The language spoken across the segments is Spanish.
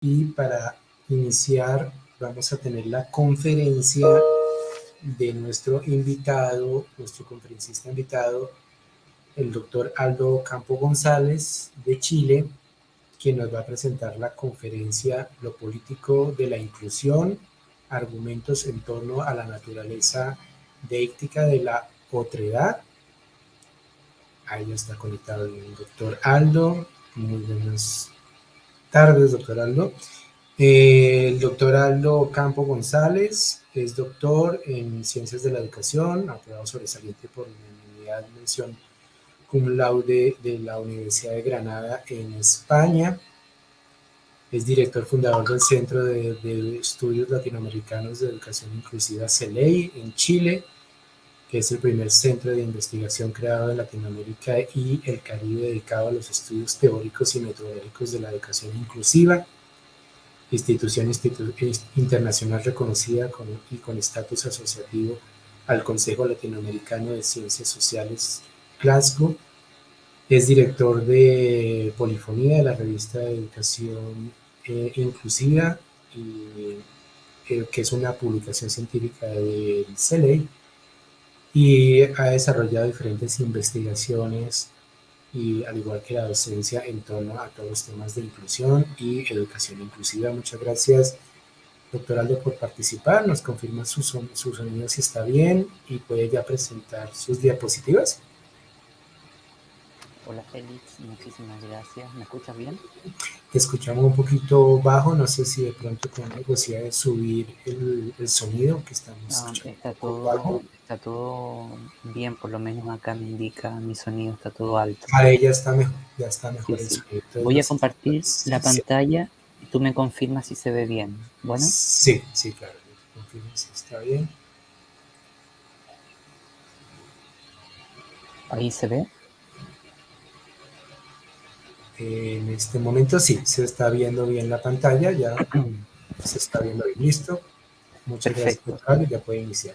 Y para iniciar vamos a tener la conferencia de nuestro invitado, nuestro conferencista invitado, el doctor Aldo Campo González de Chile, quien nos va a presentar la conferencia Lo político de la inclusión, argumentos en torno a la naturaleza deíctica de la otredad. Ahí ya está conectado el doctor Aldo. Muy buenas tardes, doctor Aldo. El doctor Aldo Campo González es doctor en Ciencias de la Educación, aprobado sobresaliente por unanimidad, mención cum laude de la Universidad de Granada en España. Es director fundador del Centro de Estudios Latinoamericanos de Educación Inclusiva CELEI en Chile, que es el primer centro de investigación creado en Latinoamérica y el Caribe dedicado a los estudios teóricos y metodológicos de la educación inclusiva. Institución internacional reconocida y con estatus asociativo al Consejo Latinoamericano de Ciencias Sociales Glasgow. Es director de Polifonía, de la revista de Educación Inclusiva, que es una publicación científica del CELEI, y ha desarrollado diferentes investigaciones, y al igual que la docencia, en torno a todos los temas de inclusión y educación inclusiva. Muchas gracias, doctor Aldo, por participar. Nos confirma su sonido si está bien y puede ya presentar sus diapositivas. Hola Félix, muchísimas gracias. ¿Me escuchas bien? Te escuchamos un poquito bajo, no sé si de pronto tenemos necesidad de subir el sonido, que estamos escuchando un poco bajo. Está todo bien, por lo menos acá me indica mi sonido, está todo alto. Ahí ya está Sí, mejor el sí. sonido. Entonces, Voy no a sé si compartir la sí, pantalla y tú me confirmas si se ve bien. Bueno, sí, sí, claro, confirmo si está bien. ahí se ve. En este momento sí, se está viendo bien la pantalla, ya se está viendo bien. Listo. Muchas gracias, Perfecto. doctor, ya puede iniciar.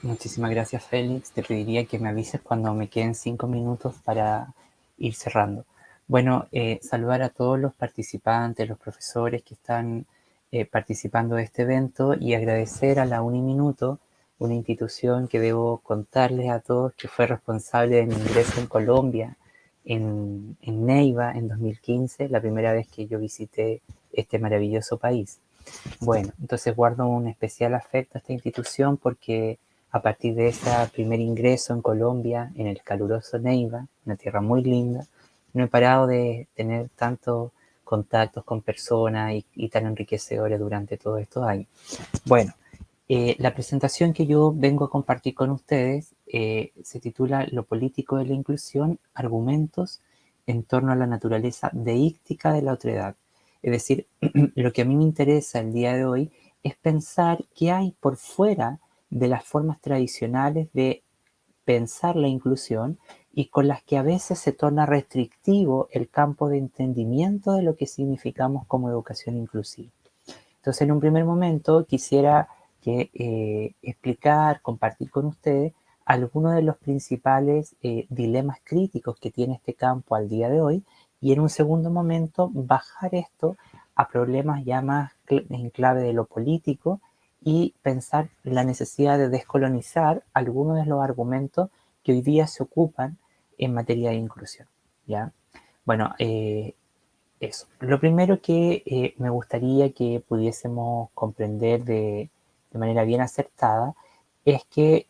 Muchísimas gracias Félix. Te pediría que me avises cuando me queden 5 minutos para ir cerrando. Bueno, saludar a todos los participantes, los profesores que están participando de este evento y agradecer a la Uniminuto, una institución que debo contarles a todos que fue responsable de mi ingreso en Colombia, en Neiva, en 2015, la primera vez que yo visité este maravilloso país. Bueno, entonces guardo un especial afecto a esta institución porque a partir de ese primer ingreso en Colombia, en el caluroso Neiva, una tierra muy linda, no he parado de tener tantos contactos con personas y tan enriquecedores durante todos estos años. Bueno, la presentación que yo vengo a compartir con ustedes se titula Lo político de la inclusión, argumentos en torno a la naturaleza deíctica de la otredad. Es decir, lo que a mí me interesa el día de hoy es pensar qué hay por fuera de las formas tradicionales de pensar la inclusión y con las que a veces se torna restrictivo el campo de entendimiento de lo que significamos como educación inclusiva. Entonces, en un primer momento quisiera explicar, compartir con ustedes algunos de los principales dilemas críticos que tiene este campo al día de hoy y en un segundo momento bajar esto a problemas ya más en clave de lo político y pensar la necesidad de descolonizar algunos de los argumentos que hoy día se ocupan en materia de inclusión. ¿Ya? Bueno, eso. Lo primero que me gustaría que pudiésemos comprender de manera bien acertada es que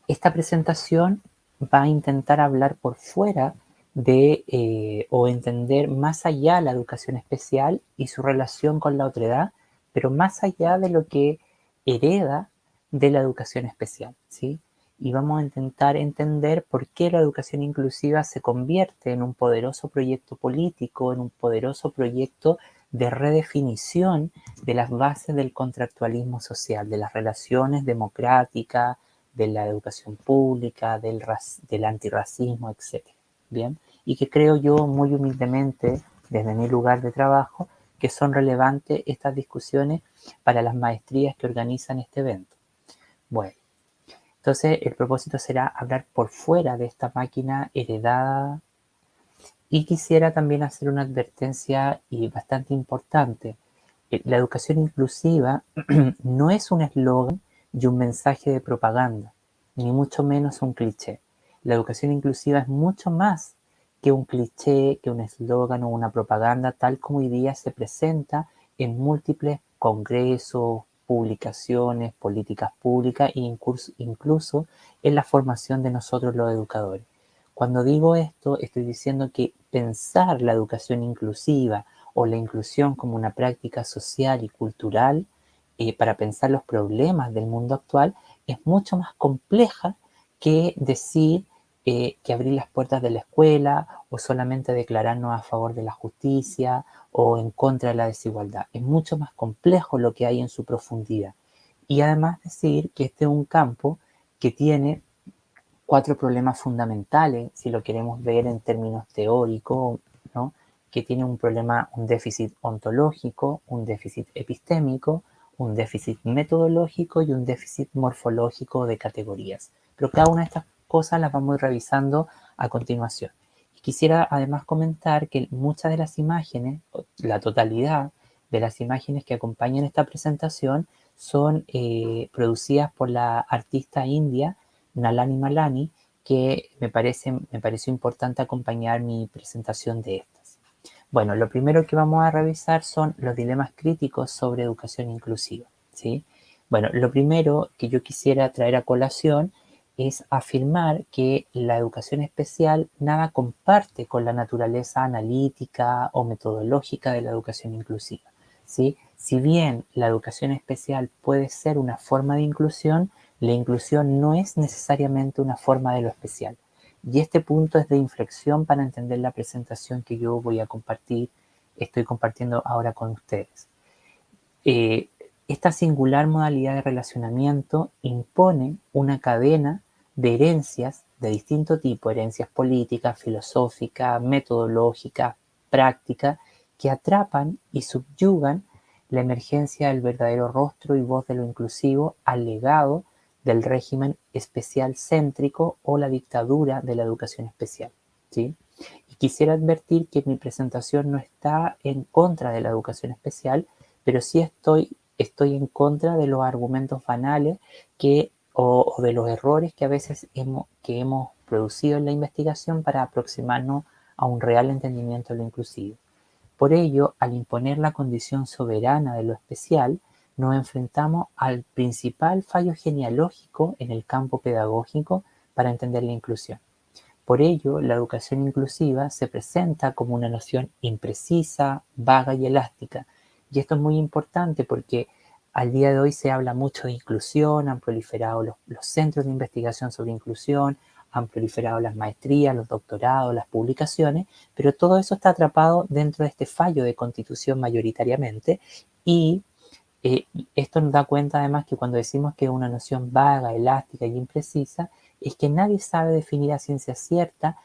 esta presentación va a intentar hablar por fuera de o entender más allá la educación especial y su relación con la otredad, pero más allá de lo que hereda de la educación especial, ¿sí? Y vamos a intentar entender por qué la educación inclusiva se convierte en un poderoso proyecto político, en un poderoso proyecto de redefinición de las bases del contractualismo social, de las relaciones democráticas, de la educación pública, del antirracismo, etc. Bien, y que creo yo muy humildemente, desde mi lugar de trabajo, que son relevantes estas discusiones para las maestrías que organizan este evento. Bueno, entonces el propósito será hablar por fuera de esta máquina heredada Y quisiera también hacer una advertencia y bastante importante. La educación inclusiva no es un eslogan y un mensaje de propaganda, ni mucho menos un cliché. La educación inclusiva es mucho más que un cliché, que un eslogan o una propaganda, tal como hoy día se presenta en múltiples congresos, publicaciones, políticas públicas e incluso en la formación de nosotros los educadores. Cuando digo esto, estoy diciendo que pensar la educación inclusiva o la inclusión como una práctica social y cultural para pensar los problemas del mundo actual es mucho más compleja que decir que abrir las puertas de la escuela o solamente declararnos a favor de la justicia o en contra de la desigualdad. Es mucho más complejo lo que hay en su profundidad. Y además decir que este es un campo que tiene 4 problemas fundamentales, si lo queremos ver en términos teóricos, ¿no? Que tiene un problema, un déficit ontológico, un déficit epistémico, un déficit metodológico y un déficit morfológico de categorías. Pero cada una de estas cosas las vamos a ir revisando a continuación. Y quisiera además comentar que muchas de las imágenes, la totalidad de las imágenes que acompañan esta presentación son producidas por la artista india Nalani Malani, que me pareció importante acompañar mi presentación de estas. Bueno, lo primero que vamos a revisar son los dilemas críticos sobre educación inclusiva, ¿sí? Bueno, lo primero que yo quisiera traer a colación es afirmar que la educación especial nada comparte con la naturaleza analítica o metodológica de la educación inclusiva, ¿sí? Si bien la educación especial puede ser una forma de inclusión, la inclusión no es necesariamente una forma de lo especial. Y este punto es de inflexión para entender la presentación que yo voy a compartir, estoy compartiendo ahora con ustedes. Eh, Esta singular modalidad de relacionamiento impone una cadena de herencias de distinto tipo, herencias políticas, filosóficas, metodológicas, prácticas, que atrapan y subyugan la emergencia del verdadero rostro y voz de lo inclusivo al legado del régimen especial céntrico o la dictadura de la educación especial, ¿sí? Y quisiera advertir que mi presentación no está en contra de la educación especial, pero sí estoy en contra de los argumentos banales o de los errores que a veces hemos producido en la investigación para aproximarnos a un real entendimiento de lo inclusivo. Por ello, al imponer la condición soberana de lo especial, nos enfrentamos al principal fallo genealógico en el campo pedagógico para entender la inclusión. Por ello, la educación inclusiva se presenta como una noción imprecisa, vaga y elástica. Y esto es muy importante porque al día de hoy se habla mucho de inclusión, han proliferado los centros de investigación sobre inclusión, han proliferado las maestrías, los doctorados, las publicaciones, pero todo eso está atrapado dentro de este fallo de constitución mayoritariamente y eh, esto nos da cuenta además que cuando decimos que es una noción vaga, elástica y imprecisa, es que nadie sabe definir a ciencia cierta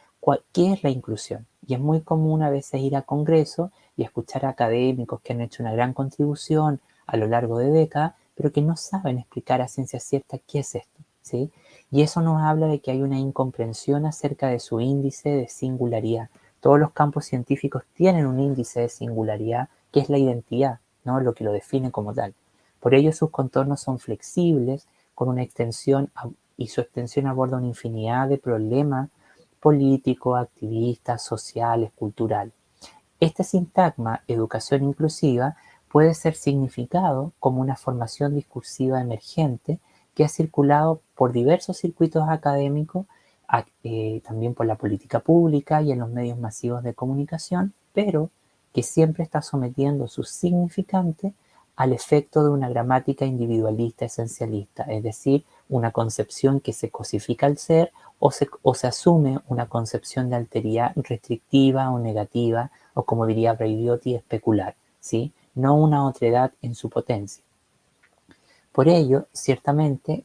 qué es la inclusión. Y es muy común a veces ir a congresos y escuchar a académicos que han hecho una gran contribución a lo largo de décadas, pero que no saben explicar a ciencia cierta qué es esto, ¿sí? Y eso nos habla de que hay una incomprensión acerca de su índice de singularidad. Todos los campos científicos tienen un índice de singularidad que es la identidad, ¿no? Lo que lo define como tal. Por ello sus contornos son flexibles, con una extensión y su extensión aborda una infinidad de problemas políticos, activistas, sociales, culturales. Este sintagma, educación inclusiva, puede ser significado como una formación discursiva emergente que ha circulado por diversos circuitos académicos, también por la política pública y en los medios masivos de comunicación, pero que siempre está sometiendo sus significantes al efecto de una gramática individualista esencialista, es decir, una concepción que se cosifica al ser o se asume una concepción de alteridad restrictiva o negativa, o como diría Braidiotti, especular, ¿sí? No una otredad en su potencia. Por ello, ciertamente,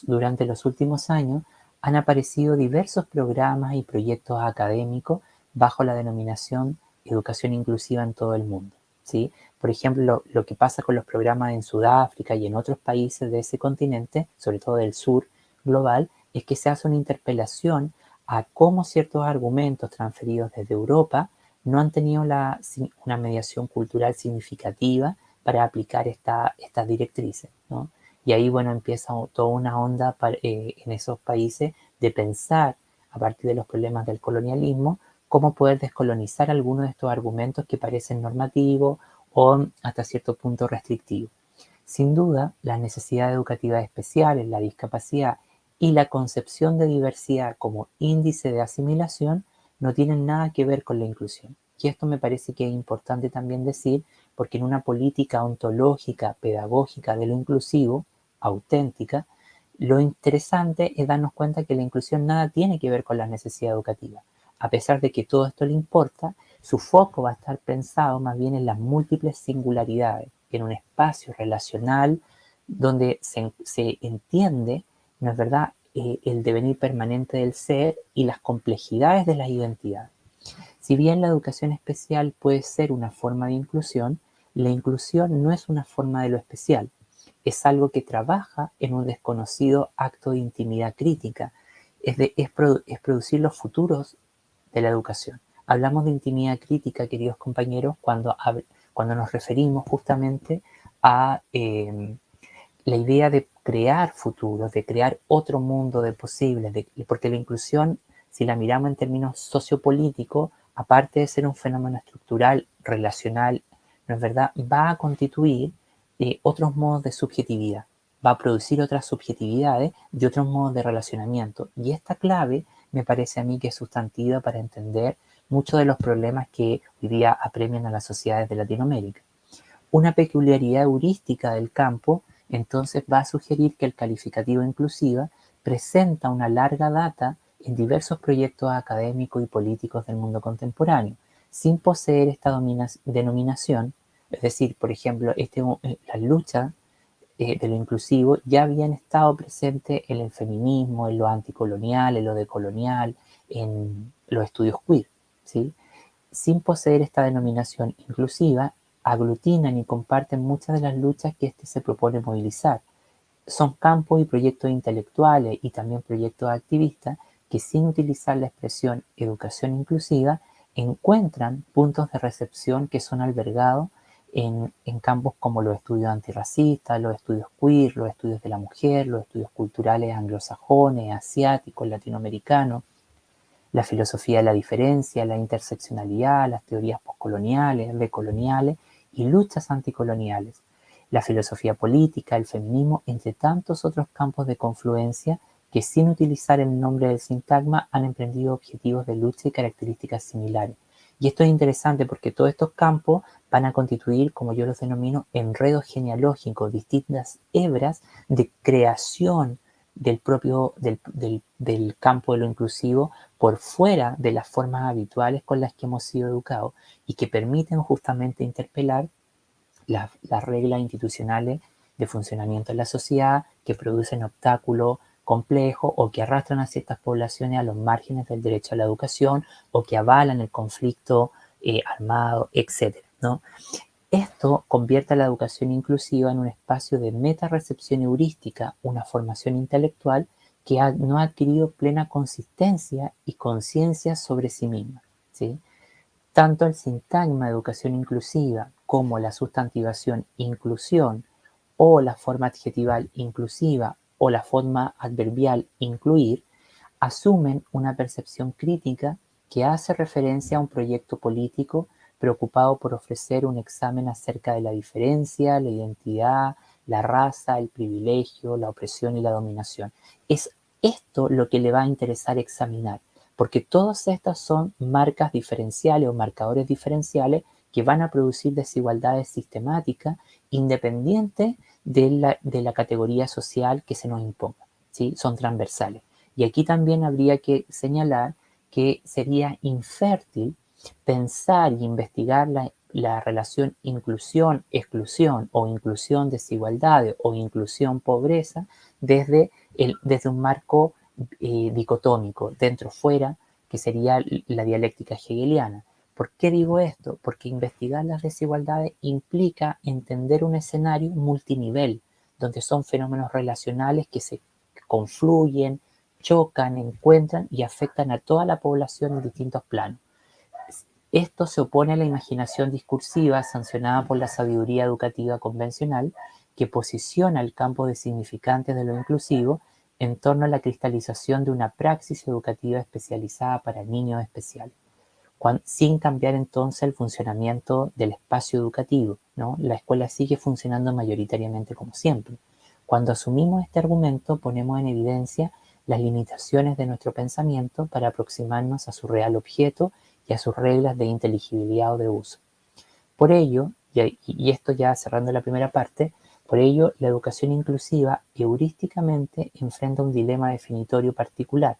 durante los últimos años han aparecido diversos programas y proyectos académicos bajo la denominación educación inclusiva en todo el mundo, ¿sí? Por ejemplo, lo que pasa con los programas en Sudáfrica y en otros países de ese continente, sobre todo del sur global, es que se hace una interpelación a cómo ciertos argumentos transferidos desde Europa no han tenido una mediación cultural significativa para aplicar estas directrices, ¿no? Y ahí, bueno, empieza toda una onda en esos países de pensar, a partir de los problemas del colonialismo, cómo poder descolonizar algunos de estos argumentos que parecen normativos o hasta cierto punto restrictivos. Sin duda, las necesidades educativas especiales, la discapacidad y la concepción de diversidad como índice de asimilación no tienen nada que ver con la inclusión. Y esto me parece que es importante también decir, porque en una política ontológica, pedagógica de lo inclusivo, auténtica, lo interesante es darnos cuenta que la inclusión nada tiene que ver con las necesidades educativas. A pesar de que todo esto le importa, su foco va a estar pensado más bien en las múltiples singularidades, en un espacio relacional donde se entiende, ¿no es verdad?, el devenir permanente del ser y las complejidades de las identidades. Si bien la educación especial puede ser una forma de inclusión, la inclusión no es una forma de lo especial, es algo que trabaja en un desconocido acto de intimidad crítica, es producir los futuros de la educación. Hablamos de intimidad crítica, queridos compañeros, cuando nos referimos justamente a la idea de crear futuros, de crear otro mundo de posibles, porque la inclusión, si la miramos en términos sociopolíticos, aparte de ser un fenómeno estructural, relacional, ¿no es verdad?, va a constituir otros modos de subjetividad, va a producir otras subjetividades y otros modos de relacionamiento. Y esta clave me parece a mí que es sustantiva para entender muchos de los problemas que hoy día apremian a las sociedades de Latinoamérica. Una peculiaridad heurística del campo entonces va a sugerir que el calificativo inclusiva presenta una larga data en diversos proyectos académicos y políticos del mundo contemporáneo, sin poseer esta denominación. Es decir, por ejemplo, las luchas de lo inclusivo ya habían estado presentes en el feminismo, en lo anticolonial, en lo decolonial, en los estudios queer, ¿sí? Sin poseer esta denominación inclusiva, aglutinan y comparten muchas de las luchas que éste se propone movilizar. Son campos y proyectos intelectuales y también proyectos activistas que, sin utilizar la expresión educación inclusiva, encuentran puntos de recepción que son albergados en campos como los estudios antirracistas, los estudios queer, los estudios de la mujer, los estudios culturales anglosajones, asiáticos, latinoamericanos, la filosofía de la diferencia, la interseccionalidad, las teorías postcoloniales, decoloniales y luchas anticoloniales, la filosofía política, el feminismo, entre tantos otros campos de confluencia que, sin utilizar el nombre del sintagma, han emprendido objetivos de lucha y características similares. Y esto es interesante porque todos estos campos van a constituir, como yo los denomino, enredos genealógicos, distintas hebras de creación del campo de lo inclusivo por fuera de las formas habituales con las que hemos sido educados y que permiten justamente interpelar las reglas institucionales de funcionamiento en la sociedad, que producen obstáculos complejos o que arrastran a ciertas poblaciones a los márgenes del derecho a la educación o que avalan el conflicto armado, etc., ¿no? Esto convierte a la educación inclusiva en un espacio de meta-recepción heurística, una formación intelectual que no ha adquirido plena consistencia y conciencia sobre sí misma, ¿sí? Tanto el sintagma educación inclusiva como la sustantivación inclusión o la forma adjetival inclusiva o la forma adverbial incluir asumen una percepción crítica que hace referencia a un proyecto político preocupado por ofrecer un examen acerca de la diferencia, la identidad, la raza, el privilegio, la opresión y la dominación. Es esto lo que le va a interesar examinar, porque todas estas son marcas diferenciales o marcadores diferenciales que van a producir desigualdades sistemáticas independientes de la categoría social que se nos imponga, ¿sí? Son transversales. Y aquí también habría que señalar que sería infértil pensar y investigar la relación inclusión-exclusión o inclusión-desigualdades o inclusión-pobreza desde un marco dicotómico, dentro-fuera, que sería la dialéctica hegeliana. ¿Por qué digo esto? Porque investigar las desigualdades implica entender un escenario multinivel, donde son fenómenos relacionales que se confluyen, chocan, encuentran y afectan a toda la población en distintos planos. Esto se opone a la imaginación discursiva sancionada por la sabiduría educativa convencional, que posiciona el campo de significantes de lo inclusivo en torno a la cristalización de una praxis educativa especializada para niños especiales, sin cambiar entonces el funcionamiento del espacio educativo, ¿no? La escuela sigue funcionando mayoritariamente como siempre. Cuando asumimos este argumento, ponemos en evidencia las limitaciones de nuestro pensamiento para aproximarnos a su real objeto y a sus reglas de inteligibilidad o de uso. Por ello, y esto ya cerrando la primera parte, por ello la educación inclusiva heurísticamente enfrenta un dilema definitorio particular.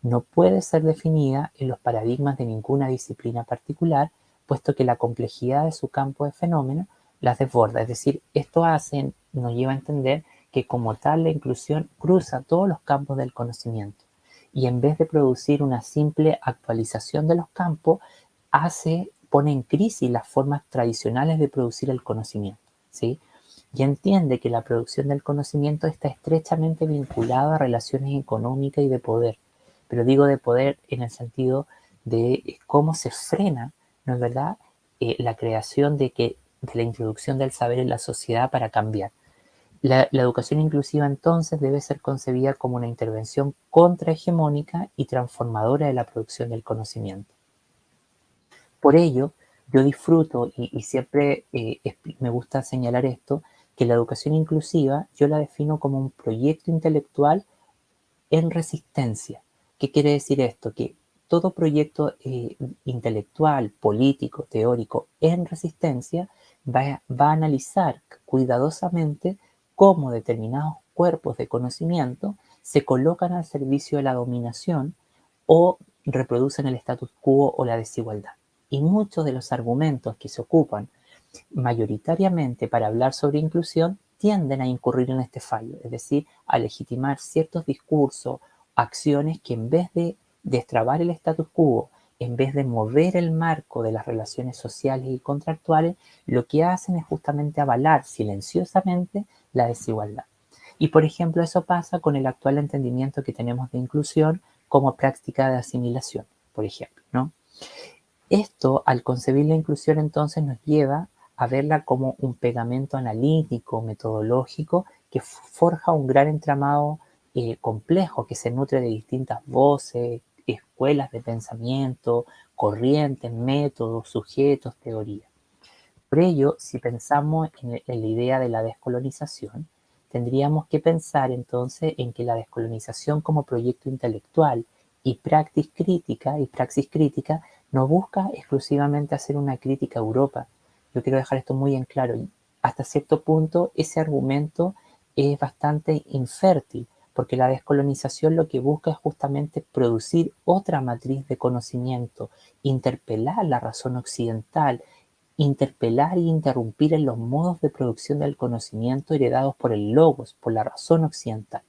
No puede ser definida en los paradigmas de ninguna disciplina particular, puesto que la complejidad de su campo de fenómeno las desborda. Es decir, esto nos lleva a entender que como tal la inclusión cruza todos los campos del conocimiento y en vez de producir una simple actualización de los campos, pone en crisis las formas tradicionales de producir el conocimiento, ¿sí? Y entiende que la producción del conocimiento está estrechamente vinculada a relaciones económicas y de poder. Pero digo de poder en el sentido de cómo se frena, ¿no es verdad?, la creación de la introducción del saber en la sociedad para cambiar. La educación inclusiva entonces debe ser concebida como una intervención contrahegemónica y transformadora de la producción del conocimiento. Por ello, yo disfruto y siempre me gusta señalar esto, que la educación inclusiva yo la defino como un proyecto intelectual en resistencia. ¿Qué quiere decir esto? Que todo proyecto intelectual, político, teórico en resistencia va a analizar cuidadosamente cómo determinados cuerpos de conocimiento se colocan al servicio de la dominación o reproducen el status quo o la desigualdad. Y muchos de los argumentos que se ocupan mayoritariamente para hablar sobre inclusión tienden a incurrir en este fallo, es decir, a legitimar ciertos discursos, acciones que en vez de destrabar el status quo, en vez de mover el marco de las relaciones sociales y contractuales, lo que hacen es justamente avalar silenciosamente la desigualdad. Y por ejemplo, eso pasa con el actual entendimiento que tenemos de inclusión como práctica de asimilación, por ejemplo, ¿no? Esto, al concebir la inclusión, entonces nos lleva a verla como un pegamento analítico, metodológico, que forja un gran entramado complejo que se nutre de distintas voces, escuelas de pensamiento, corrientes, métodos, sujetos, teorías. Por ello, si pensamos en la idea de la descolonización, tendríamos que pensar entonces en que la descolonización como proyecto intelectual y praxis crítica no busca exclusivamente hacer una crítica a Europa. Yo quiero dejar esto muy en claro. Hasta cierto punto ese argumento es bastante infértil, porque la descolonización lo que busca es justamente producir otra matriz de conocimiento, interpelar la razón occidental, interpelar y interrumpir en los modos de producción del conocimiento heredados por el logos, por la razón occidental.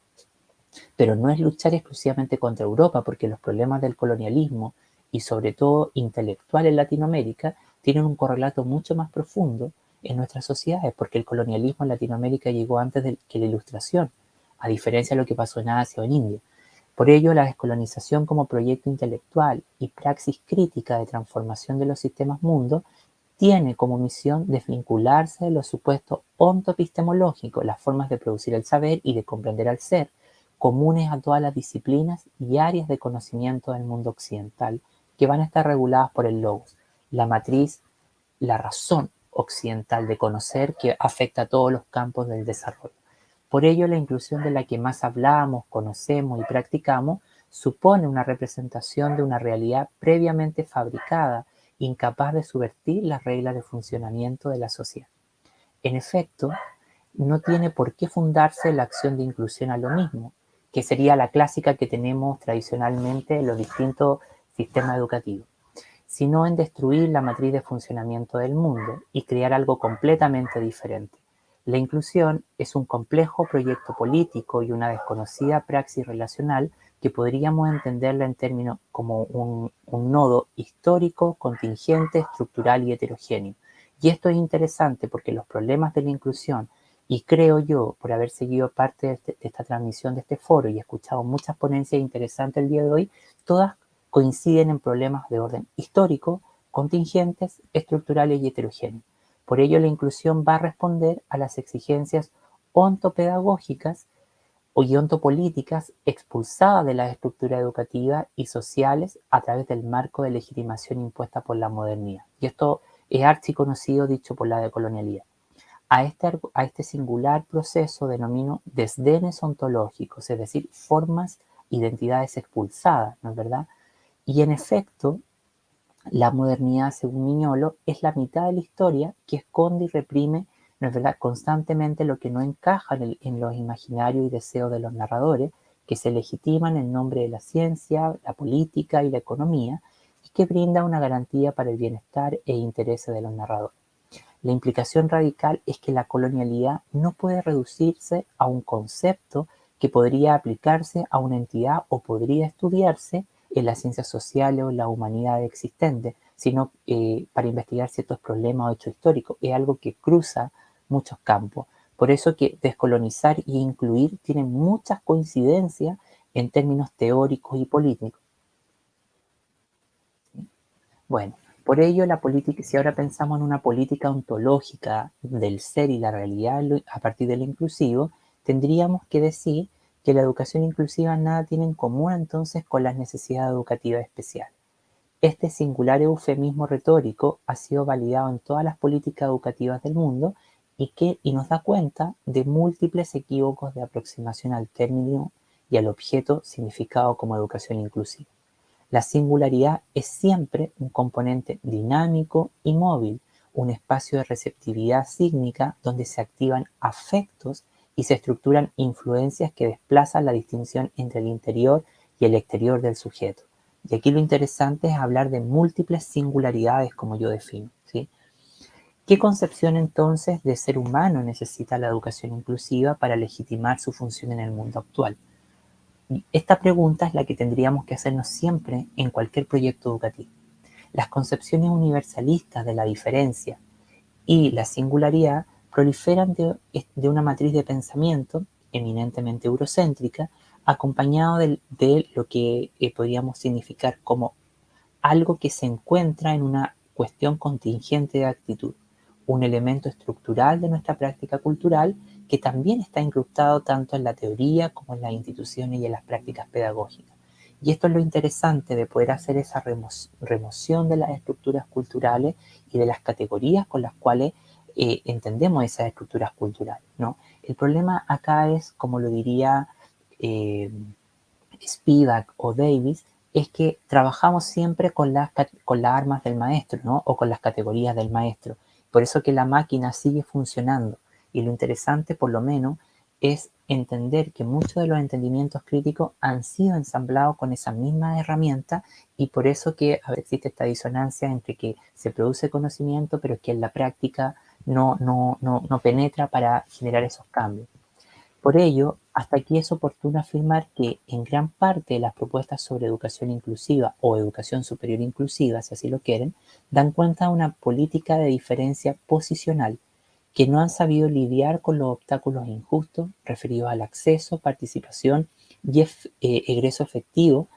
Pero no es luchar exclusivamente contra Europa, porque los problemas del colonialismo y sobre todo intelectual en Latinoamérica tienen un correlato mucho más profundo en nuestras sociedades, porque el colonialismo en Latinoamérica llegó antes que la Ilustración, a diferencia de lo que pasó en Asia o en India. Por ello, la descolonización como proyecto intelectual y praxis crítica de transformación de los sistemas mundos tiene como misión desvincularse de los supuestos ontoepistemológicos, las formas de producir el saber y de comprender al ser, comunes a todas las disciplinas y áreas de conocimiento del mundo occidental, que van a estar reguladas por el logos, la matriz, la razón occidental de conocer que afecta a todos los campos del desarrollo. Por ello, la inclusión de la que más hablamos, conocemos y practicamos supone una representación de una realidad previamente fabricada, incapaz de subvertir las reglas de funcionamiento de la sociedad. En efecto, no tiene por qué fundarse la acción de inclusión a lo mismo, que sería la clásica que tenemos tradicionalmente en los distintos sistemas educativos, sino en destruir la matriz de funcionamiento del mundo y crear algo completamente diferente. La inclusión es un complejo proyecto político y una desconocida praxis relacional que podríamos entenderla en términos como un nodo histórico, contingente, estructural y heterogéneo. Y esto es interesante porque los problemas de la inclusión Y creo yo, por haber seguido parte de esta transmisión de este foro y escuchado muchas ponencias interesantes el día de hoy, todas coinciden en problemas de orden histórico, contingentes, estructurales y heterogéneos. Por ello, la inclusión va a responder a las exigencias ontopedagógicas o ontopolíticas expulsadas de las estructuras educativas y sociales a través del marco de legitimación impuesta por la modernidad. Y esto es archiconocido dicho por la decolonialidad. A este singular proceso denomino desdenes ontológicos, es decir, formas, identidades expulsadas, ¿no es verdad? Y en efecto, la modernidad, según Miñolo, es la mitad de la historia que esconde y reprime, ¿no es verdad?, constantemente lo que no encaja en los imaginarios y deseos de los narradores, que se legitiman en nombre de la ciencia, la política y la economía, y que brinda una garantía para el bienestar e intereses de los narradores. La implicación radical es que la colonialidad no puede reducirse a un concepto que podría aplicarse a una entidad o podría estudiarse en las ciencias sociales o en la humanidad existente, sino para investigar ciertos problemas o hechos históricos. Es algo que cruza muchos campos. Por eso que descolonizar e incluir tienen muchas coincidencias en términos teóricos y políticos. Bueno, por ello la política, si ahora pensamos en una política ontológica del ser y la realidad a partir de lo inclusivo, tendríamos que decir que la educación inclusiva nada tiene en común entonces con las necesidades educativas especiales. Este singular eufemismo retórico ha sido validado en todas las políticas educativas del mundo y nos da cuenta de múltiples equívocos de aproximación al término y al objeto significado como educación inclusiva. La singularidad es siempre un componente dinámico y móvil, un espacio de receptividad sígnica donde se activan afectos y se estructuran influencias que desplazan la distinción entre el interior y el exterior del sujeto. Y aquí lo interesante es hablar de múltiples singularidades, como yo defino, ¿sí? ¿Qué concepción entonces de ser humano necesita la educación inclusiva para legitimar su función en el mundo actual? Esta pregunta es la que tendríamos que hacernos siempre en cualquier proyecto educativo. Las concepciones universalistas de la diferencia y la singularidad proliferan de una matriz de pensamiento eminentemente eurocéntrica, acompañado de lo que podríamos significar como algo que se encuentra en una cuestión contingente de actitud, un elemento estructural de nuestra práctica cultural que también está incrustado tanto en la teoría como en las instituciones y en las prácticas pedagógicas. Y esto es lo interesante de poder hacer esa remoción de las estructuras culturales y de las categorías con las cuales entendemos esas estructuras culturales, ¿no? El problema acá es, como lo diría eh, Spivak o Davis, es que trabajamos siempre con las armas del maestro, ¿no? O con las categorías del maestro. Por eso que la máquina sigue funcionando. Y lo interesante, por lo menos, es entender que muchos de los entendimientos críticos han sido ensamblados con esa misma herramienta y por eso que a veces existe esta disonancia entre que se produce conocimiento, pero que en la práctica no penetra para generar esos cambios. Por ello, hasta aquí es oportuno afirmar que en gran parte de las propuestas sobre educación inclusiva o educación superior inclusiva, si así lo quieren, dan cuenta de una política de diferencia posicional que no han sabido lidiar con los obstáculos injustos referidos al acceso, participación y egreso efectivo.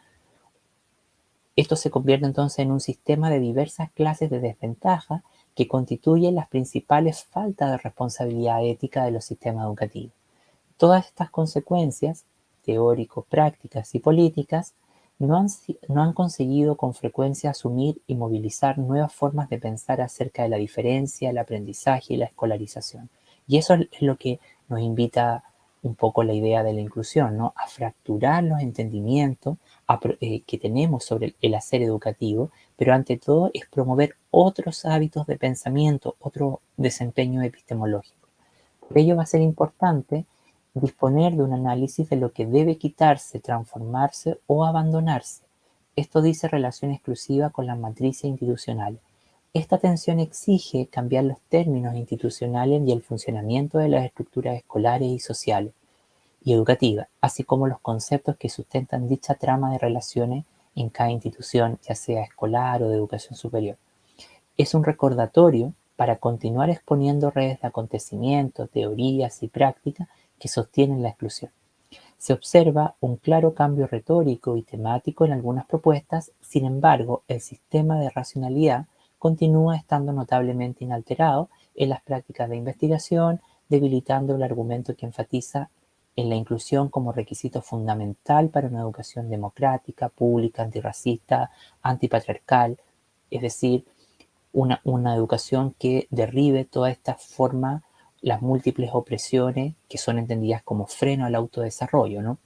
Esto se convierte entonces en un sistema de diversas clases de desventaja que constituyen las principales faltas de responsabilidad ética de los sistemas educativos. Todas estas consecuencias, teóricos, prácticas y políticas, no han conseguido con frecuencia asumir y movilizar nuevas formas de pensar acerca de la diferencia, el aprendizaje y la escolarización. Y eso es lo que nos invita un poco la idea de la inclusión, ¿no? A fracturar los entendimientos que tenemos sobre el hacer educativo, pero ante todo es promover otros hábitos de pensamiento, otro desempeño epistemológico. Por ello va a ser importante disponer de un análisis de lo que debe quitarse, transformarse o abandonarse. Esto dice relación exclusiva con las matrices institucionales. Esta tensión exige cambiar los términos institucionales y el funcionamiento de las estructuras escolares y sociales y educativas, así como los conceptos que sustentan dicha trama de relaciones en cada institución, ya sea escolar o de educación superior. Es un recordatorio para continuar exponiendo redes de acontecimientos, teorías y prácticas que sostienen la exclusión. Se observa un claro cambio retórico y temático en algunas propuestas, sin embargo, el sistema de racionalidad continúa estando notablemente inalterado en las prácticas de investigación, debilitando el argumento que enfatiza en la inclusión como requisito fundamental para una educación democrática, pública, antirracista, antipatriarcal, es decir, una educación que derribe toda esta forma, las múltiples opresiones que son entendidas como freno al autodesarrollo, ¿no?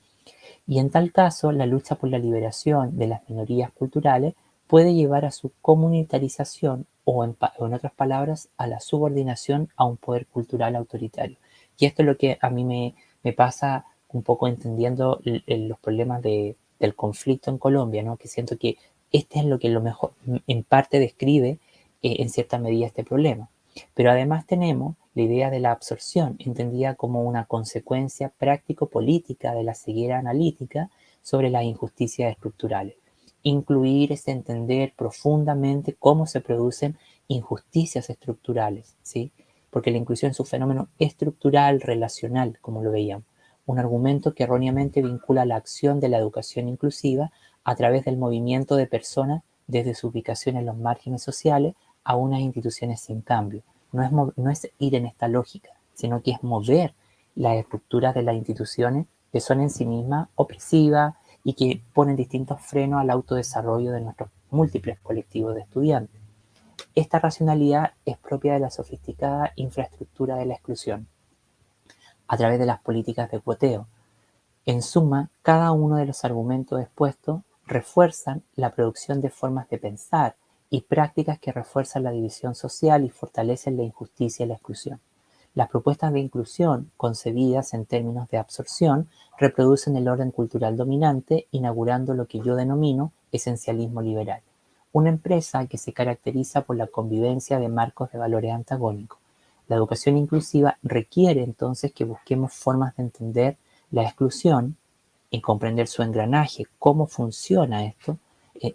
Y en tal caso, la lucha por la liberación de las minorías culturales puede llevar a su comunitarización o en otras palabras, a la subordinación a un poder cultural autoritario. Y esto es lo que a mí me pasa un poco entendiendo los problemas del conflicto en Colombia, ¿no? Que siento que este es lo que lo mejor, en parte describe en cierta medida este problema. Pero además tenemos la idea de la absorción, entendida como una consecuencia práctico-política de la ceguera analítica sobre las injusticias estructurales. Incluir es entender profundamente cómo se producen injusticias estructurales, ¿sí? Porque la inclusión es un fenómeno estructural, relacional, como lo veíamos. Un argumento que erróneamente vincula la acción de la educación inclusiva a través del movimiento de personas desde su ubicación en los márgenes sociales a unas instituciones sin cambio. No es ir en esta lógica, sino que es mover las estructuras de las instituciones que son en sí mismas opresivas y que ponen distintos frenos al autodesarrollo de nuestros múltiples colectivos de estudiantes. Esta racionalidad es propia de la sofisticada infraestructura de la exclusión, a través de las políticas de cuoteo. En suma, cada uno de los argumentos expuestos refuerzan la producción de formas de pensar y prácticas que refuerzan la división social y fortalecen la injusticia y la exclusión. Las propuestas de inclusión, concebidas en términos de absorción, reproducen el orden cultural dominante, inaugurando lo que yo denomino esencialismo liberal. Una empresa que se caracteriza por la convivencia de marcos de valores antagónicos. La educación inclusiva requiere entonces que busquemos formas de entender la exclusión y comprender su engranaje, cómo funciona esto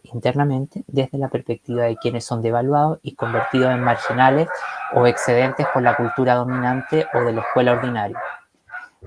internamente desde la perspectiva de quienes son devaluados y convertidos en marginales o excedentes por la cultura dominante o de la escuela ordinaria.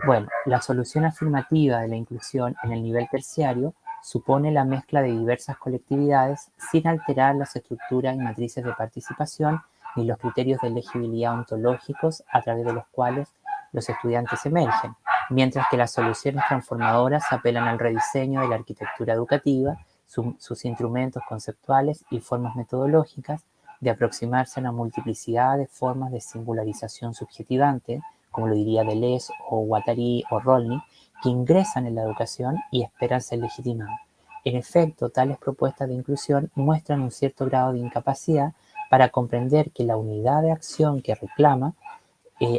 Bueno, la solución afirmativa de la inclusión en el nivel terciario supone la mezcla de diversas colectividades sin alterar las estructuras y matrices de participación ni los criterios de elegibilidad ontológicos a través de los cuales los estudiantes emergen, mientras que las soluciones transformadoras apelan al rediseño de la arquitectura educativa, sus instrumentos conceptuales y formas metodológicas de aproximarse a una multiplicidad de formas de singularización subjetivante, como lo diría Deleuze o Guattari o Rolny, que ingresan en la educación y esperan ser legitimados. En efecto, tales propuestas de inclusión muestran un cierto grado de incapacidad para comprender que la unidad de acción que reclama,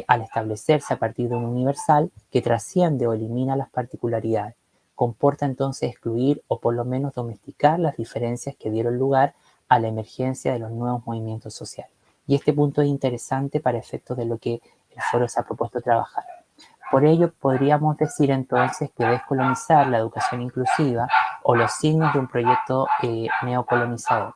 al establecerse a partir de un universal que trasciende o elimina las particularidades, comporta entonces excluir o por lo menos domesticar las diferencias que dieron lugar a la emergencia de los nuevos movimientos sociales. Y este punto es interesante para efectos de lo que el foro se ha propuesto trabajar. Por ello, podríamos decir entonces que descolonizar la educación inclusiva o los signos de un proyecto neocolonizador.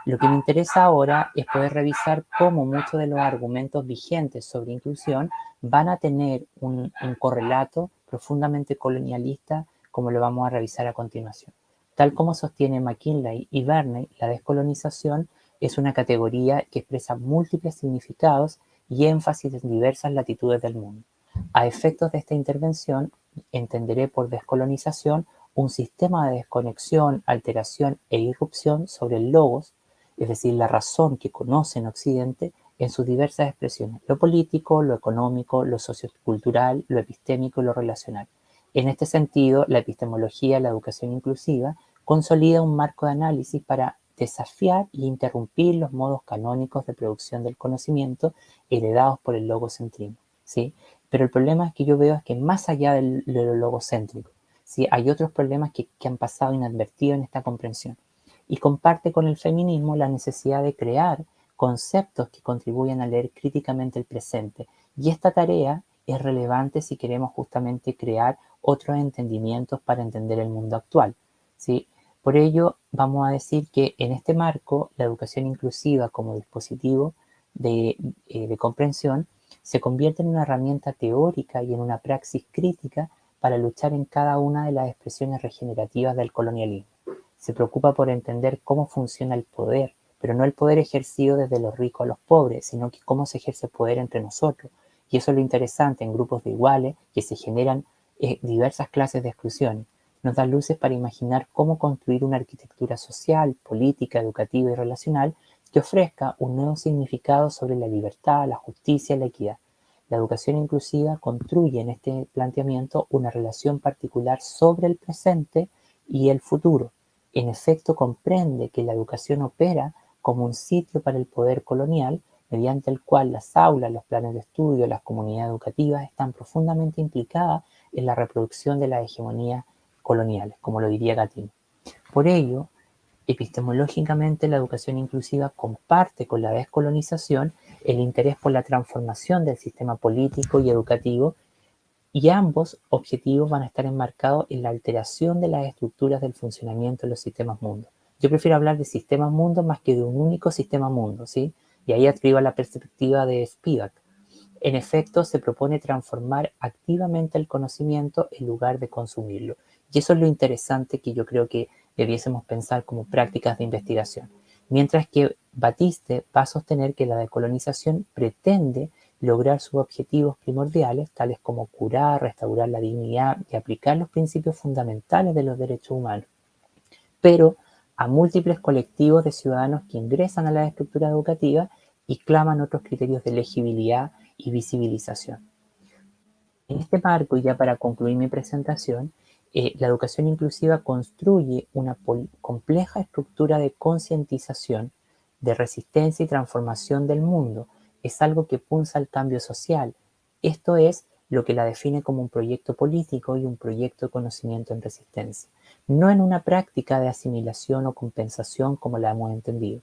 Lo que me interesa ahora es poder revisar cómo muchos de los argumentos vigentes sobre inclusión van a tener un correlato profundamente colonialista, como lo vamos a revisar a continuación. Tal como sostiene McKinley y Bernay, la descolonización es una categoría que expresa múltiples significados y énfasis en diversas latitudes del mundo. A efectos de esta intervención, entenderé por descolonización un sistema de desconexión, alteración e irrupción sobre el logos, es decir, la razón que conoce en Occidente en sus diversas expresiones, lo político, lo económico, lo sociocultural, lo epistémico y lo relacional. En este sentido, la epistemología, la educación inclusiva, consolida un marco de análisis para desafiar e interrumpir los modos canónicos de producción del conocimiento heredados por el logocentrismo, ¿sí? Pero el problema es que yo veo es que más allá de lo logocéntrico, ¿sí? Hay otros problemas que han pasado inadvertidos en esta comprensión. Y comparte con el feminismo la necesidad de crear conceptos que contribuyan a leer críticamente el presente. Y esta tarea es relevante si queremos justamente crear otros entendimientos para entender el mundo actual, ¿sí? Por ello, vamos a decir que en este marco, la educación inclusiva como dispositivo de comprensión, se convierte en una herramienta teórica y en una praxis crítica para luchar en cada una de las expresiones regenerativas del colonialismo. Se preocupa por entender cómo funciona el poder, pero no el poder ejercido desde los ricos a los pobres, sino que cómo se ejerce el poder entre nosotros. Y eso es lo interesante en grupos de iguales que se generan diversas clases de exclusiones. Nos da luces para imaginar cómo construir una arquitectura social, política, educativa y relacional que ofrezca un nuevo significado sobre la libertad, la justicia y la equidad. La educación inclusiva construye en este planteamiento una relación particular sobre el presente y el futuro. En efecto, comprende que la educación opera como un sitio para el poder colonial, mediante el cual las aulas, los planes de estudio, las comunidades educativas están profundamente implicadas en la reproducción de las hegemonías coloniales, como lo diría Gattin. Por ello, epistemológicamente, la educación inclusiva comparte con la descolonización el interés por la transformación del sistema político y educativo, y ambos objetivos van a estar enmarcados en la alteración de las estructuras del funcionamiento de los sistemas mundo. Yo prefiero hablar de sistemas mundo más que de un único sistema mundo, ¿sí? Y ahí atribuyo la perspectiva de Spivak. En efecto, se propone transformar activamente el conocimiento en lugar de consumirlo. Y eso es lo interesante que yo creo que debiésemos pensar como prácticas de investigación. Mientras que Batiste va a sostener que la decolonización pretende lograr sus objetivos primordiales, tales como curar, restaurar la dignidad y aplicar los principios fundamentales de los derechos humanos, pero a múltiples colectivos de ciudadanos que ingresan a la estructura educativa y claman otros criterios de legibilidad y visibilización. En este marco, y ya para concluir mi presentación, la educación inclusiva construye una compleja estructura de concientización, de resistencia y transformación del mundo. Es algo que punza al cambio social. Esto es lo que la define como un proyecto político y un proyecto de conocimiento en resistencia, no en una práctica de asimilación o compensación como la hemos entendido.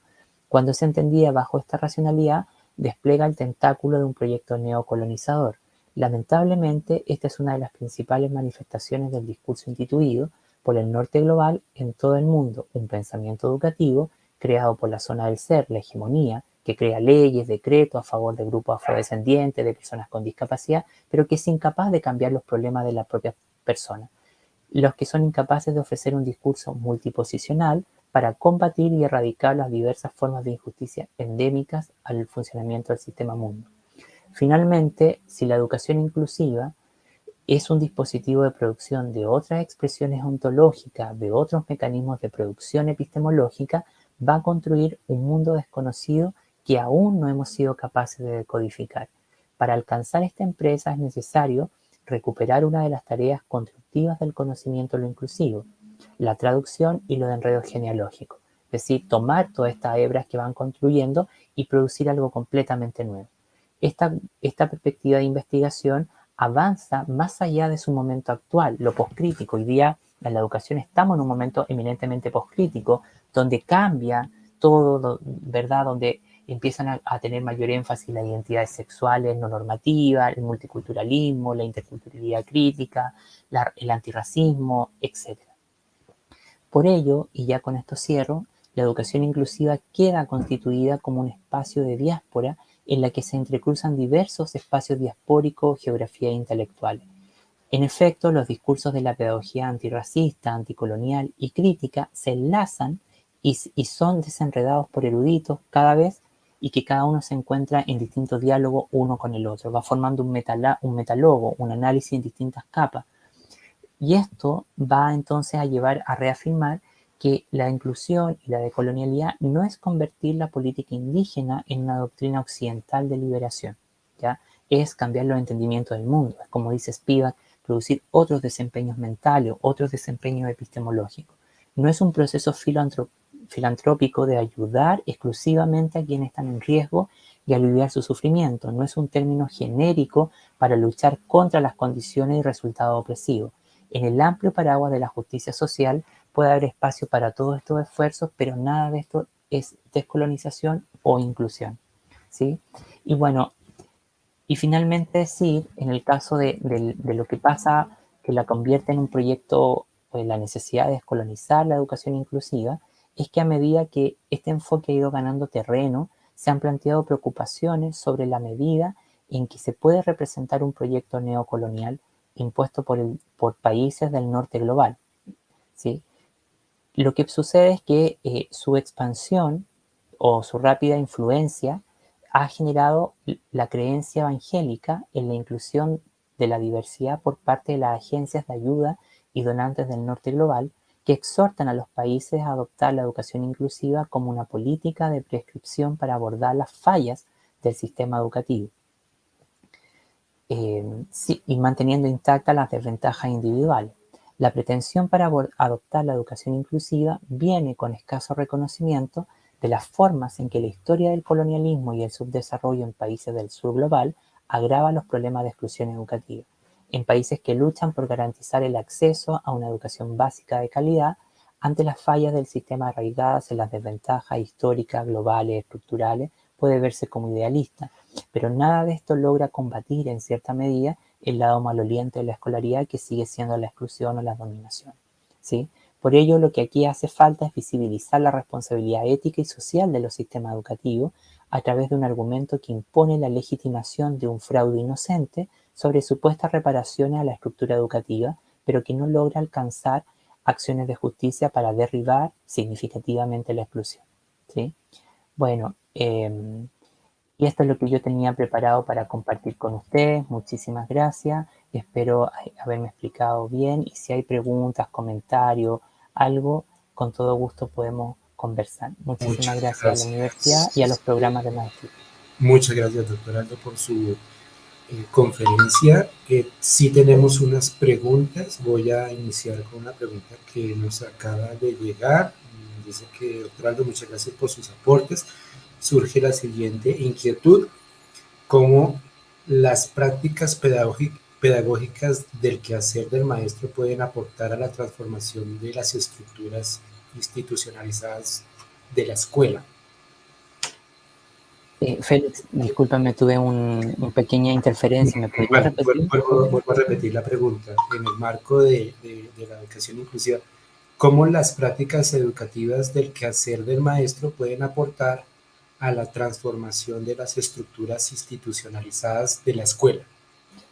Cuando se entendía bajo esta racionalidad, despliega el tentáculo de un proyecto neocolonizador. Lamentablemente, esta es una de las principales manifestaciones del discurso instituido por el norte global en todo el mundo, un pensamiento educativo creado por la zona del ser, la hegemonía, que crea leyes, decretos a favor de grupos afrodescendientes, de personas con discapacidad, pero que es incapaz de cambiar los problemas de las propias personas. Los que son incapaces de ofrecer un discurso multiposicional para combatir y erradicar las diversas formas de injusticia endémicas al funcionamiento del sistema mundo. Finalmente, si la educación inclusiva es un dispositivo de producción de otras expresiones ontológicas, de otros mecanismos de producción epistemológica, va a construir un mundo desconocido que aún no hemos sido capaces de decodificar. Para alcanzar esta empresa es necesario recuperar una de las tareas constructivas del conocimiento lo inclusivo, la traducción y lo de enredo genealógico, es decir, tomar todas estas hebras que van construyendo y producir algo completamente nuevo. Esta perspectiva de investigación avanza más allá de su momento actual, lo poscrítico. Hoy día en la educación estamos en un momento eminentemente poscrítico, donde cambia todo, ¿verdad? Donde empiezan a tener mayor énfasis las identidades sexuales no normativas, el multiculturalismo, la interculturalidad crítica, el antirracismo, etc. Por ello, y ya con esto cierro, la educación inclusiva queda constituida como un espacio de diáspora en la que se entrecruzan diversos espacios diaspóricos, geografías intelectuales. En efecto, los discursos de la pedagogía antirracista, anticolonial y crítica se enlazan y son desenredados por eruditos cada vez, y que cada uno se encuentra en distintos diálogos uno con el otro. Va formando un metalogo, un análisis en distintas capas. Y esto va entonces a llevar a reafirmar que la inclusión y la decolonialidad no es convertir la política indígena en una doctrina occidental de liberación, ¿ya? Es cambiar los entendimientos del mundo, es, como dice Spivak, producir otros desempeños mentales, otros desempeños epistemológicos. No es un proceso filantrópico de ayudar exclusivamente a quienes están en riesgo y aliviar su sufrimiento. No es un término genérico para luchar contra las condiciones y resultados opresivos. En el amplio paraguas de la justicia social puede haber espacio para todos estos esfuerzos, pero nada de esto es descolonización o inclusión, ¿sí? Y bueno, y finalmente decir, en el caso de lo que pasa, que la convierte en un proyecto, la necesidad de descolonizar la educación inclusiva, es que a medida que este enfoque ha ido ganando terreno, se han planteado preocupaciones sobre la medida en que se puede representar un proyecto neocolonial impuesto por países del norte global, ¿sí? Lo que sucede es que su expansión o su rápida influencia ha generado la creencia evangélica en la inclusión de la diversidad por parte de las agencias de ayuda y donantes del norte global, que exhortan a los países a adoptar la educación inclusiva como una política de prescripción para abordar las fallas del sistema educativo, sí, y manteniendo intactas las desventajas individuales. La pretensión para adoptar la educación inclusiva viene con escaso reconocimiento de las formas en que la historia del colonialismo y el subdesarrollo en países del sur global agrava los problemas de exclusión educativa. En países que luchan por garantizar el acceso a una educación básica de calidad ante las fallas del sistema arraigadas en las desventajas históricas, globales, estructurales, puede verse como idealista, pero nada de esto logra combatir en cierta medida el lado maloliente de la escolaridad, que sigue siendo la exclusión o la dominación, ¿sí? Por ello, lo que aquí hace falta es visibilizar la responsabilidad ética y social de los sistemas educativos a través de un argumento que impone la legitimación de un fraude inocente sobre supuestas reparaciones a la estructura educativa, pero que no logra alcanzar acciones de justicia para derribar significativamente la exclusión, ¿sí? Bueno, y esto es lo que yo tenía preparado para compartir con ustedes. Muchísimas gracias. Espero haberme explicado bien, y si hay preguntas, comentarios, algo, con todo gusto podemos conversar. Muchísimas Muchas gracias a la universidad y a los gracias. programas de maestría. Muchas gracias, doctor Aldo, por su conferencia. Sí tenemos unas preguntas. Voy a iniciar con una pregunta que nos acaba de llegar. Dice que, doctor Aldo, muchas gracias por sus aportes. Surge la siguiente inquietud: ¿cómo las prácticas pedagógicas del quehacer del maestro pueden aportar a la transformación de las estructuras institucionalizadas de la escuela? Félix, discúlpame, tuve una pequeña interferencia. ¿Me podrías Bueno, repetir? vuelvo a repetir la pregunta. En el marco de la educación inclusiva, ¿cómo las prácticas educativas del quehacer del maestro pueden aportar a la transformación de las estructuras institucionalizadas de la escuela?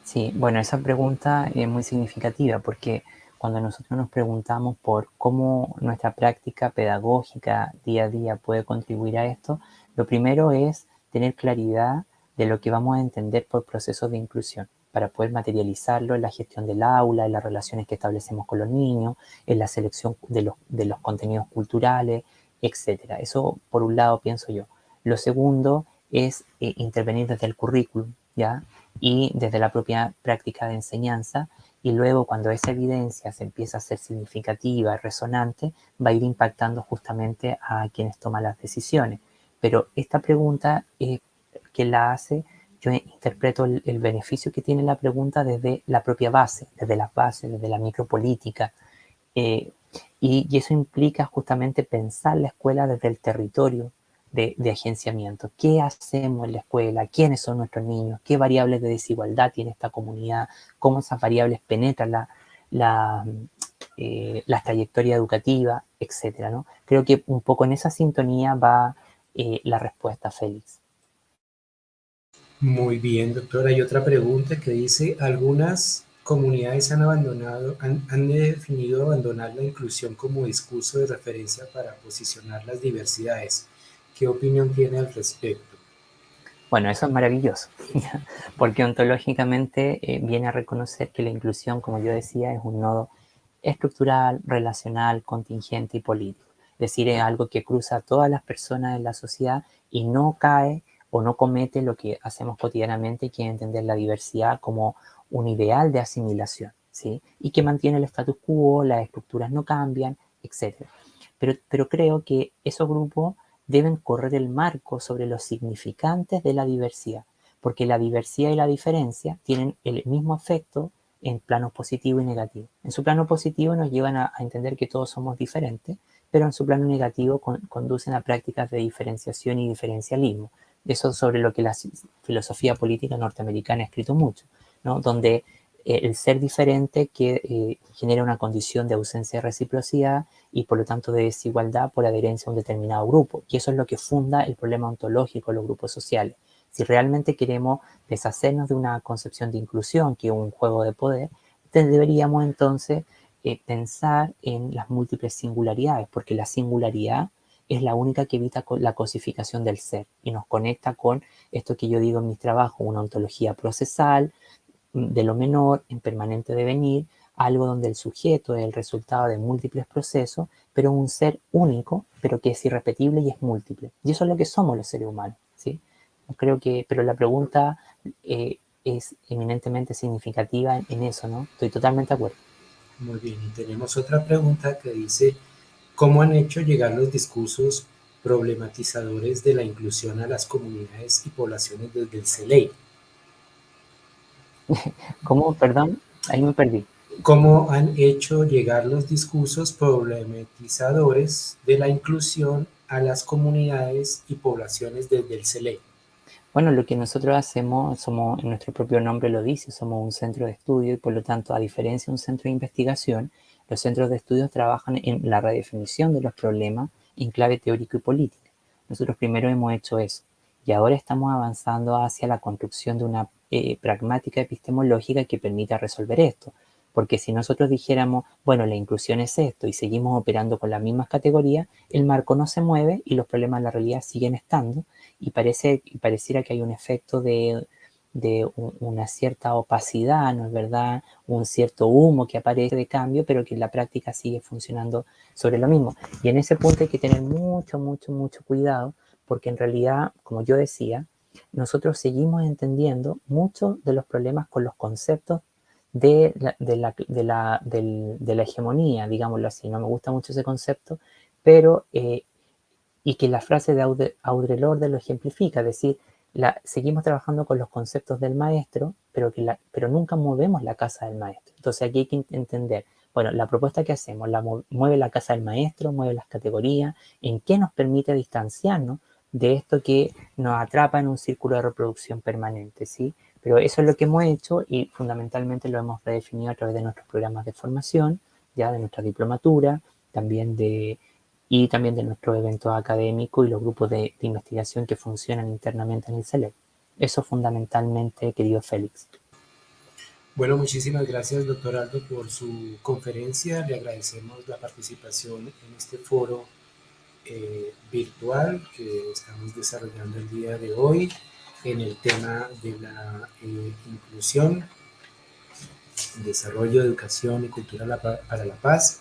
Sí, bueno, esa pregunta es muy significativa, porque cuando nosotros nos preguntamos por cómo nuestra práctica pedagógica día a día puede contribuir a esto, lo primero es tener claridad de lo que vamos a entender por procesos de inclusión, para poder materializarlo en la gestión del aula, en las relaciones que establecemos con los niños, en la selección de los contenidos culturales, etcétera. Eso por un lado pienso yo. Lo segundo es intervenir desde el currículum, ¿ya? Y desde la propia práctica de enseñanza, y luego cuando esa evidencia se empieza a ser significativa, resonante, va a ir impactando justamente a quienes toman las decisiones. Pero esta pregunta que la hace, yo interpreto el beneficio que tiene la pregunta desde la propia base, desde las bases, desde la micropolítica, eh, y eso implica justamente pensar la escuela desde el territorio de agenciamiento. ¿Qué hacemos en la escuela? ¿Quiénes son nuestros niños? ¿Qué variables de desigualdad tiene esta comunidad? ¿Cómo esas variables penetran la trayectoria educativa, etcétera, ¿no? Creo que un poco en esa sintonía va la respuesta, Félix. Muy bien, doctora. Hay otra pregunta que dice: algunas comunidades han definido abandonar la inclusión como discurso de referencia para posicionar las diversidades. ¿Qué opinión tiene al respecto? Bueno, eso es maravilloso, porque ontológicamente viene a reconocer que la inclusión, como yo decía, es un nodo estructural, relacional, contingente y político. Es decir, es algo que cruza a todas las personas de la sociedad y no cae o no comete lo que hacemos cotidianamente, que es entender la diversidad como un ideal de asimilación, ¿sí? Y que mantiene el status quo, las estructuras no cambian, etc. Pero creo que esos grupos deben correr el marco sobre los significantes de la diversidad, porque la diversidad y la diferencia tienen el mismo efecto en planos positivo y negativo. En su plano positivo nos llevan a entender que todos somos diferentes, pero en su plano negativo conducen a prácticas de diferenciación y diferencialismo. Eso sobre lo que la filosofía política norteamericana ha escrito mucho, ¿no? Donde el ser diferente que genera una condición de ausencia de reciprocidad y por lo tanto de desigualdad por adherencia a un determinado grupo. Y eso es lo que funda el problema ontológico de los grupos sociales. Si realmente queremos deshacernos de una concepción de inclusión, que es un juego de poder, deberíamos entonces pensar en las múltiples singularidades, porque la singularidad es la única que evita la cosificación del ser y nos conecta con esto que yo digo en mis trabajos, una ontología procesal, de lo menor en permanente devenir, algo donde el sujeto es el resultado de múltiples procesos, pero un ser único, pero que es irrepetible y es múltiple. Y eso es lo que somos los seres humanos, ¿sí? Creo que, pero la pregunta es eminentemente significativa en eso, ¿no? Estoy totalmente de acuerdo. Muy bien, y tenemos otra pregunta que dice, ¿cómo han hecho llegar los discursos problematizadores de la inclusión a las comunidades y poblaciones desde el CELEI? ¿Cómo? Perdón, ahí me perdí. ¿Cómo han hecho llegar los discursos problematizadores de la inclusión a las comunidades y poblaciones desde el CELEI? Bueno, lo que nosotros hacemos, somos, nuestro propio nombre lo dice, somos un centro de estudio y por lo tanto, a diferencia de un centro de investigación, los centros de estudios trabajan en la redefinición de los problemas en clave teórico y política. Nosotros primero hemos hecho eso y ahora estamos avanzando hacia la construcción de una pragmática epistemológica que permita resolver esto. Porque si nosotros dijéramos, bueno, la inclusión es esto y seguimos operando con las mismas categorías, el marco no se mueve y los problemas en la realidad siguen estando y pareciera que hay un efecto de una cierta opacidad, ¿no es verdad? Un cierto humo que aparece de cambio, pero que en la práctica sigue funcionando sobre lo mismo. Y en ese punto hay que tener mucho, mucho, mucho cuidado, porque en realidad, como yo decía, nosotros seguimos entendiendo muchos de los problemas con los conceptos de la hegemonía, digámoslo así. No me gusta mucho ese concepto, pero y que la frase de Audre Lorde lo ejemplifica, es decir, seguimos trabajando con los conceptos del maestro, pero nunca movemos la casa del maestro. Entonces aquí hay que entender, bueno, la propuesta que hacemos, mueve la casa del maestro, mueve las categorías, ¿en qué nos permite distanciarnos de esto que nos atrapa en un círculo de reproducción permanente, ¿sí? Pero eso es lo que hemos hecho y fundamentalmente lo hemos redefinido a través de nuestros programas de formación, ya de nuestra diplomatura, también y también de nuestros eventos académicos y los grupos de investigación que funcionan internamente en el CELEC. Eso fundamentalmente, querido Félix. Bueno, muchísimas gracias, doctor Aldo, por su conferencia. Le agradecemos la participación en este foro virtual que estamos desarrollando el día de hoy en el tema de la inclusión, desarrollo, educación y cultura para la paz.